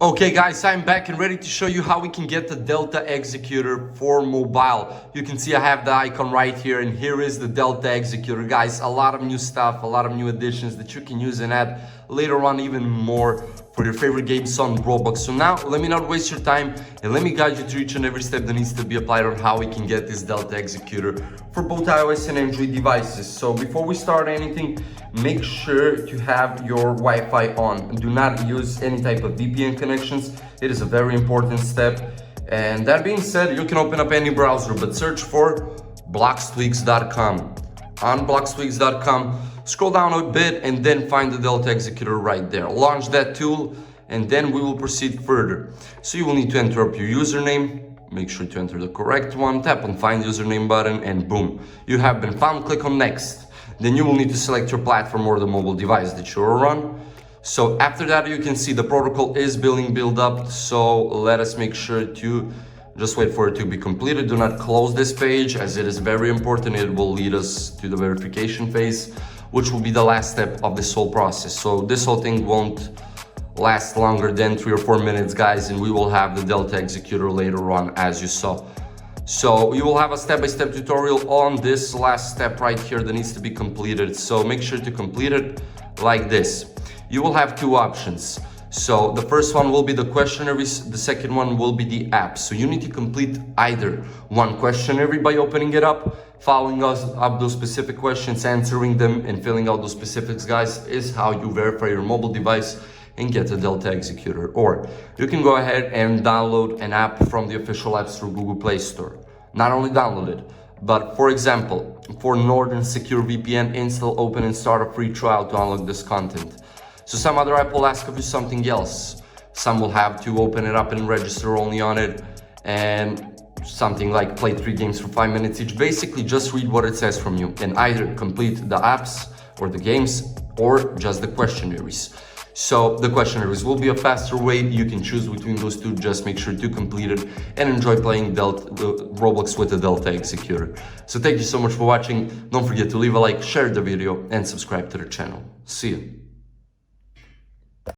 Okay guys, I'm back and ready to show you how we can get the Delta Executor for mobile. You can see I have the icon right here, and here is the Delta Executor. Guys, a lot of new stuff, a lot of new additions that you can use and add later on even more for your favorite games on Roblox. So now, let me not waste your time and let me guide you through each and every step that needs to be applied on how we can get this Delta Executor for both iOS and Android devices. So before we start anything, make sure to have your Wi-Fi on. Do not use any type of VPN connections. It is a very important step. And that being said, you can open up any browser, but search for bloxtweaks.com. On bloxtweaks.com, scroll down a bit and then find the Delta Executor right there. Launch that tool and then we will proceed further. So you will need to enter up your username. Make sure to enter the correct one. Tap on Find Username button and boom, you have been found. Click on Next. Then you will need to select your platform or the mobile device that you're on. So after that, you can see the protocol is being built up. So let us make sure to just wait for it to be completed. Do not close this page as it is very important. It will lead us to the verification phase, which will be the last step of this whole process. So this whole thing won't last longer than 3 or 4 minutes, guys, and we will have the Delta Executor later on, as you saw. So you will have a step-by-step tutorial on this last step right here that needs to be completed. So make sure to complete it like this. You will have two options. So the first one will be the questionnaires, the second one will be the app. So you need to complete either one questionnaire by opening it up, following up those specific questions, answering them, and filling out those specifics, guys, is how you verify your mobile device and get the Delta Executor. Or you can go ahead and download an app from the official app store, Google Play Store. Not only download it, but for example, for Northern Secure VPN, install, open, and start a free trial to unlock this content. So some other app will ask of you something else. Some will have to open it up and register only on it, and something like play 3 games for 5 minutes each. Basically, just read what it says from you and either complete the apps or the games or just the questionnaires. So the questionnaires will be a faster way. You can choose between those two. Just make sure to complete it and enjoy playing Roblox with the Delta Executor. So thank you so much for watching. Don't forget to leave a like, share the video, and subscribe to the channel. See you.